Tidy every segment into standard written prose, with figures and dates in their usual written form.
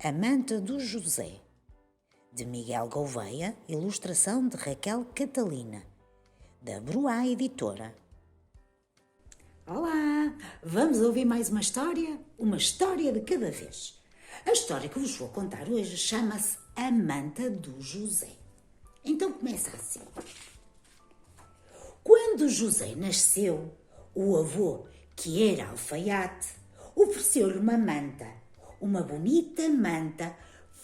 A Manta do José, de Miguel Gouveia, ilustração de Raquel Catalina, da Bruá Editora. Olá! Vamos ouvir mais uma história de cada vez. A história que vos vou contar hoje chama-se A Manta do José. Então começa assim. Quando José nasceu, o avô, que era alfaiate, ofereceu-lhe uma manta, uma bonita manta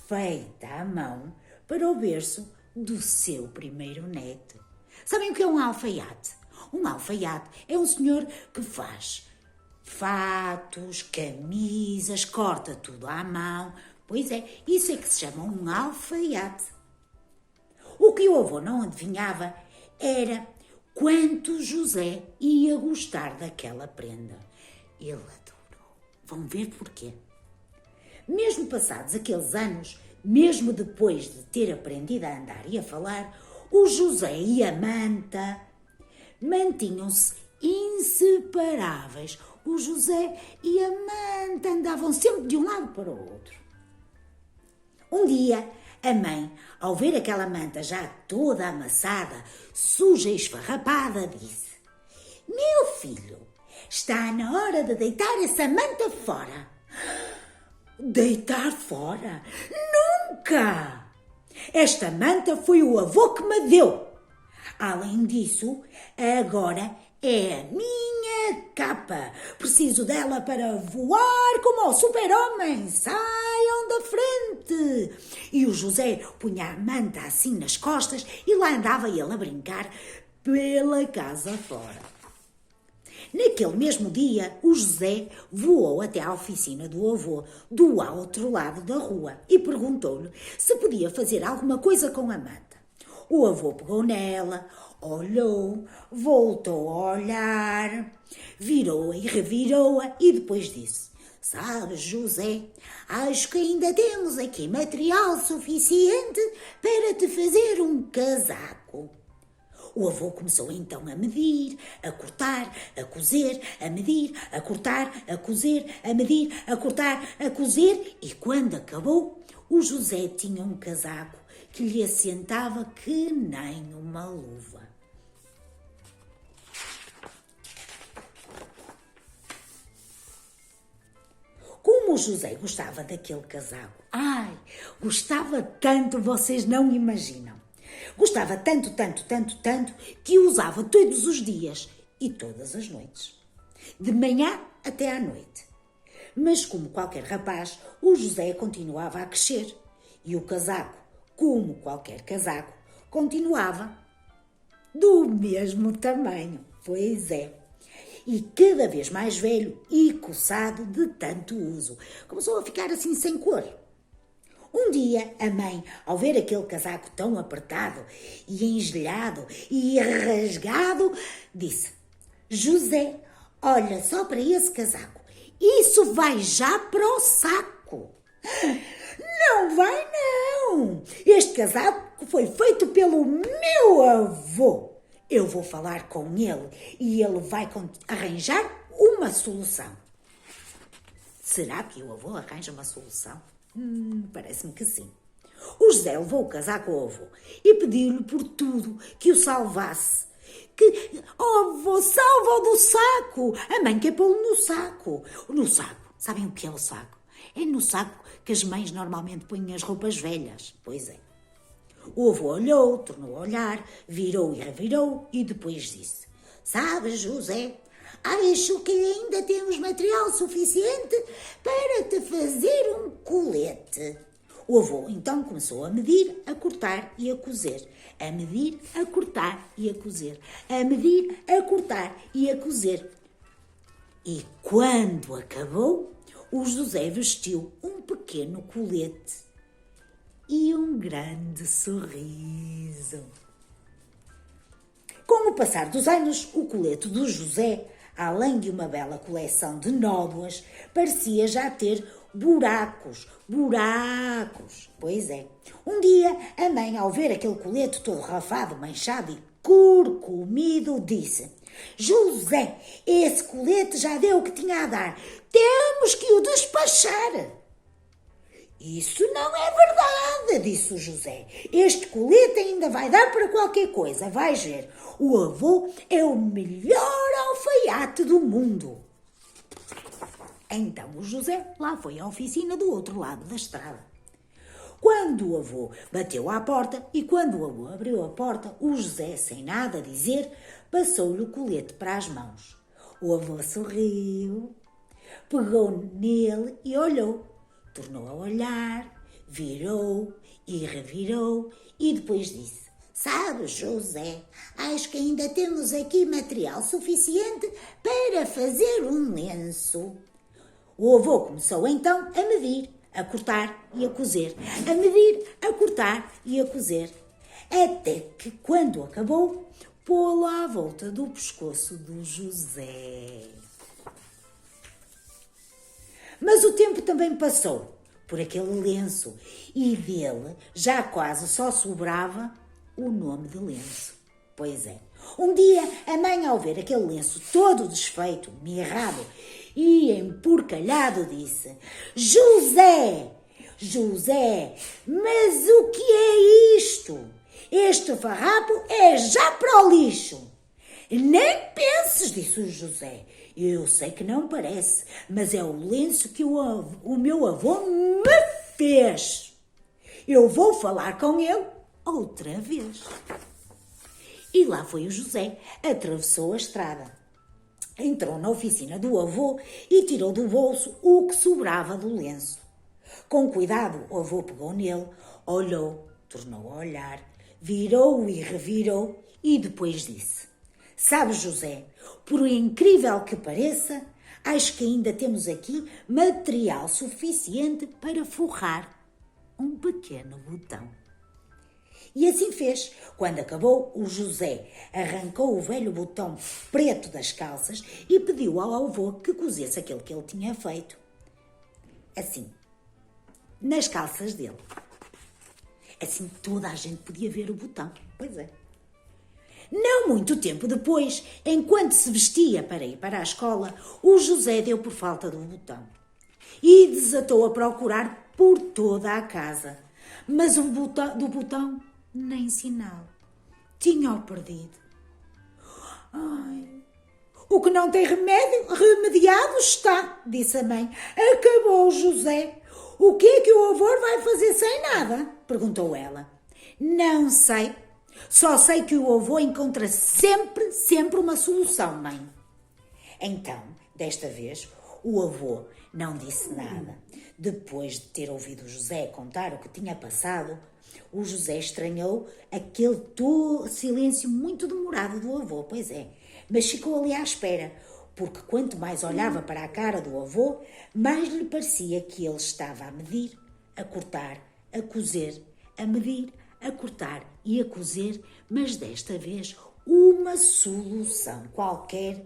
feita à mão para o berço do seu primeiro neto. Sabem o que é um alfaiate? Um alfaiate é um senhor que faz fatos, camisas, corta tudo à mão. Pois é, isso é que se chama um alfaiate. O que o avô não adivinhava era quanto José ia gostar daquela prenda. Ele adorou. Vão ver porquê. Mesmo passados aqueles anos, mesmo depois de ter aprendido a andar e a falar, o José e a manta mantinham-se inseparáveis. O José e a manta andavam sempre de um lado para o outro. Um dia, a mãe, ao ver aquela manta já toda amassada, suja e esfarrapada, disse: "Meu filho, está na hora de deitar essa manta fora." "Deitar fora? Nunca! Esta manta foi o avô que me deu. Além disso, agora é a minha capa. Preciso dela para voar como o super-homem. Saiam da frente!" E o José punha a manta assim nas costas e lá andava ele a brincar pela casa fora. Naquele mesmo dia, o José voou até à oficina do avô, do outro lado da rua, e perguntou-lhe se podia fazer alguma coisa com a manta. O avô pegou nela, olhou, voltou a olhar, virou-a e revirou-a e depois disse: "Sabes, José, acho que ainda temos aqui material suficiente para te fazer um casaco." O avô começou então a medir, a cortar, a cozer, a medir, a cortar, a cozer, a medir, a cortar, a cozer, e quando acabou, o José tinha um casaco que lhe assentava que nem uma luva. Como o José gostava daquele casaco, gostava tanto, vocês não imaginam. Gostava tanto, que o usava todos os dias e todas as noites. De manhã até à noite. Mas como qualquer rapaz, o José continuava a crescer. E o casaco, como qualquer casaco, continuava do mesmo tamanho. Pois é. E cada vez mais velho e coçado de tanto uso. Começou a ficar assim sem cor. Um dia, a mãe, ao ver aquele casaco tão apertado e engelhado e rasgado, disse: "José, olha só para esse casaco. Isso vai já para o saco." "Não vai, não. Este casaco foi feito pelo meu avô. Eu vou falar com ele e ele vai arranjar uma solução." Será que o avô arranja uma solução? Parece-me que sim. O José levou o casaco ao avô e pediu-lhe por tudo que o salvasse. Avô, salva-o do saco. A mãe quer pô-lo no saco. No saco. Sabem o que é o saco? É no saco que as mães normalmente põem as roupas velhas. Pois é. O avô olhou, tornou a olhar, virou e revirou e depois disse: "Sabes, José, acho que ainda temos material suficiente para te fazer um colete." O avô então começou a medir, a cortar e a cozer. A medir, a cortar e a cozer. A medir, a cortar e a cozer. E quando acabou, o José vestiu um pequeno colete e um grande sorriso. Com o passar dos anos, o colete do José, além de uma bela coleção de nódoas, parecia já ter buracos. Pois é. Um dia, a mãe, ao ver aquele colete todo rafado, manchado e corcomido, disse: "José, esse colete já deu o que tinha a dar. Temos que o despachar." Isso não é verdade, disse o José. Este colete ainda vai dar para qualquer coisa, vais ver. O avô é o melhor alfaiate do mundo. Então o José lá foi à oficina do outro lado da estrada. Quando o avô bateu à porta e quando o avô abriu a porta, o José, sem nada dizer, passou-lhe o colete para as mãos. O avô sorriu, pegou nele e olhou. Tornou a olhar, virou e revirou e depois disse: Sabes, José, acho que ainda temos aqui material suficiente para fazer um lenço. O avô começou então a medir, a cortar e a cozer, a medir, a cortar e a cozer, até que, quando acabou, pô-lo à volta do pescoço do José. Mas o tempo também passou por aquele lenço e dele já quase só sobrava o nome de lenço. Pois é, um dia a mãe, ao ver aquele lenço todo desfeito, mirrado e emporcalhado, disse: José, José, mas o que é isto? Este farrapo é já para o lixo. Nem penses, disse o José. Eu sei que não parece, mas é o lenço que o meu avô me fez. Eu vou falar com ele outra vez. E lá foi o José, atravessou a estrada. Entrou na oficina do avô e tirou do bolso o que sobrava do lenço. Com cuidado, o avô pegou nele, olhou, tornou a olhar, virou e revirou e depois disse: Sabes, José, por incrível que pareça, acho que ainda temos aqui material suficiente para forrar um pequeno botão. E assim fez. Quando acabou, o José arrancou o velho botão preto das calças e pediu ao avô que cosesse aquele que ele tinha feito. Assim, nas calças dele. Assim toda a gente podia ver o botão. Pois é. Não muito tempo depois, enquanto se vestia para ir para a escola, o José deu por falta do botão e desatou a procurar por toda a casa. Mas do botão nem sinal. Tinha-o perdido. Ai, o que não tem remédio, remediado está, disse a mãe. Acabou, José. O que é que o avô vai fazer sem nada? Perguntou ela. Não sei. Só sei que o avô encontra sempre uma solução, mãe. Então, desta vez, o avô não disse nada. Depois de ter ouvido o José contar o que tinha passado, o José estranhou aquele silêncio muito demorado do avô, pois é. Mas ficou ali à espera, porque quanto mais olhava para a cara do avô, mais lhe parecia que ele estava a medir, a cortar, a cozer, a medir, a cortar e a cozer, mas desta vez uma solução qualquer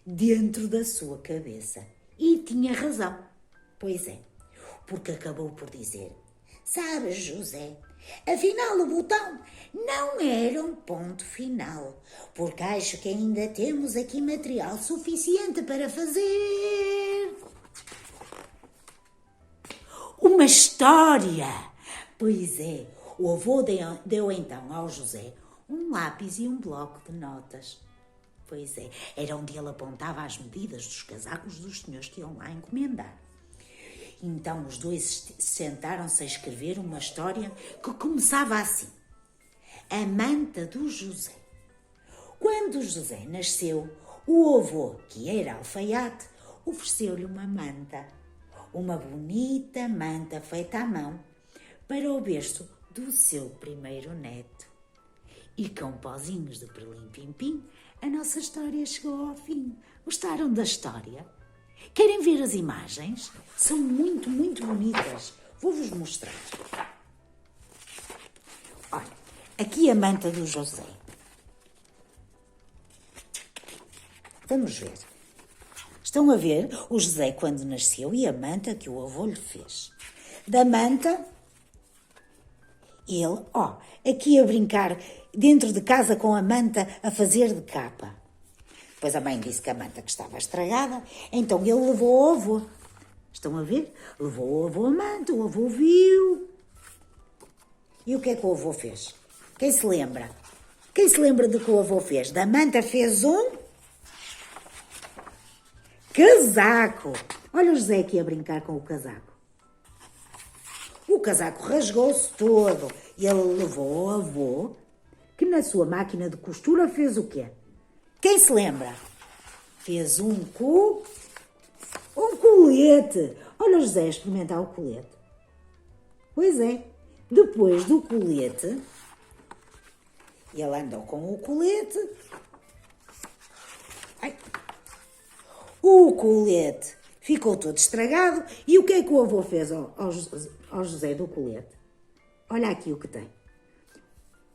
dentro da sua cabeça. E tinha razão. Pois é, porque acabou por dizer: Sabes, José, afinal o botão não era um ponto final, porque acho que ainda temos aqui material suficiente para fazer uma história. Pois é, o avô deu então ao José um lápis e um bloco de notas. Pois é, era onde ele apontava as medidas dos casacos dos senhores que iam lá encomendar. Então os dois sentaram-se a escrever uma história que começava assim: A manta do José. Quando José nasceu, o avô, que era alfaiate, ofereceu-lhe uma manta. Uma bonita manta feita à mão para o berço do seu primeiro neto. E com pozinhos de perlim-pim-pim, a nossa história chegou ao fim. Gostaram da história? Querem ver as imagens? São muito bonitas. Vou-vos mostrar. Olha, aqui a manta do José. Vamos ver. Estão a ver o José quando nasceu e a manta que o avô lhe fez. Da manta, ele, aqui a brincar dentro de casa com a manta a fazer de capa. Depois a mãe disse que a manta que estava estragada, então ele levou ao avô Estão a ver? Levou o avô a manta, o avô viu. E o que é que o avô fez? Quem se lembra? Quem se lembra do que o avô fez? Da manta fez um casaco. Olha o José aqui a brincar com o casaco. O casaco rasgou-se todo. E ele levou ao avô, que na sua máquina de costura fez o quê? Quem se lembra? Fez um colete. Olha o José a experimentar o colete. Pois é. Depois do colete, ele andou com o colete. Ai. O colete ficou todo estragado. E o que é que o avô fez ao José do colete? Olha aqui o que tem.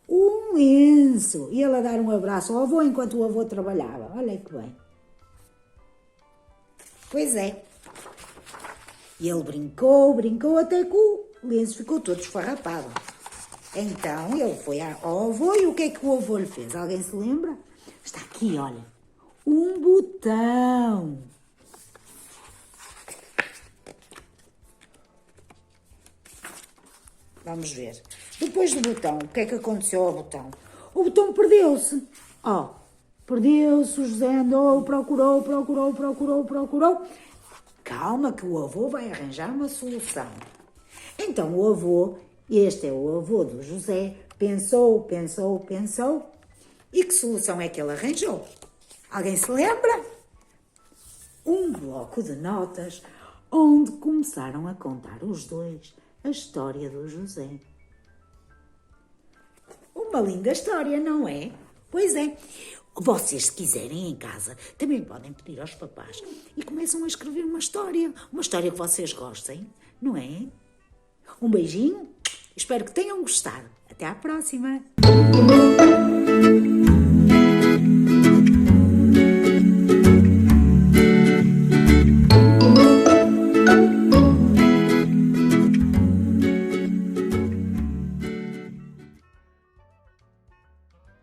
Um lenço. E ele a dar um abraço ao avô enquanto o avô trabalhava. Olha que bem. Pois é. E ele brincou até que o lenço ficou todo esfarrapado. Então ele foi ao avô e o que é que o avô lhe fez? Alguém se lembra? Está aqui, olha. Um botão. Vamos ver. Depois do botão, o que é que aconteceu ao botão? O botão perdeu-se. Perdeu-se, o José andou, procurou. Calma que o avô vai arranjar uma solução. Então o avô, este é o avô do José, pensou. E que solução é que ele arranjou? Alguém se lembra? Um bloco de notas onde começaram a contar os dois a história do José. Uma linda história, não é? Pois é. Vocês, se quiserem em casa, também podem pedir aos papás e começam a escrever uma história que vocês gostem, não é? Um beijinho, espero que tenham gostado. Até à próxima!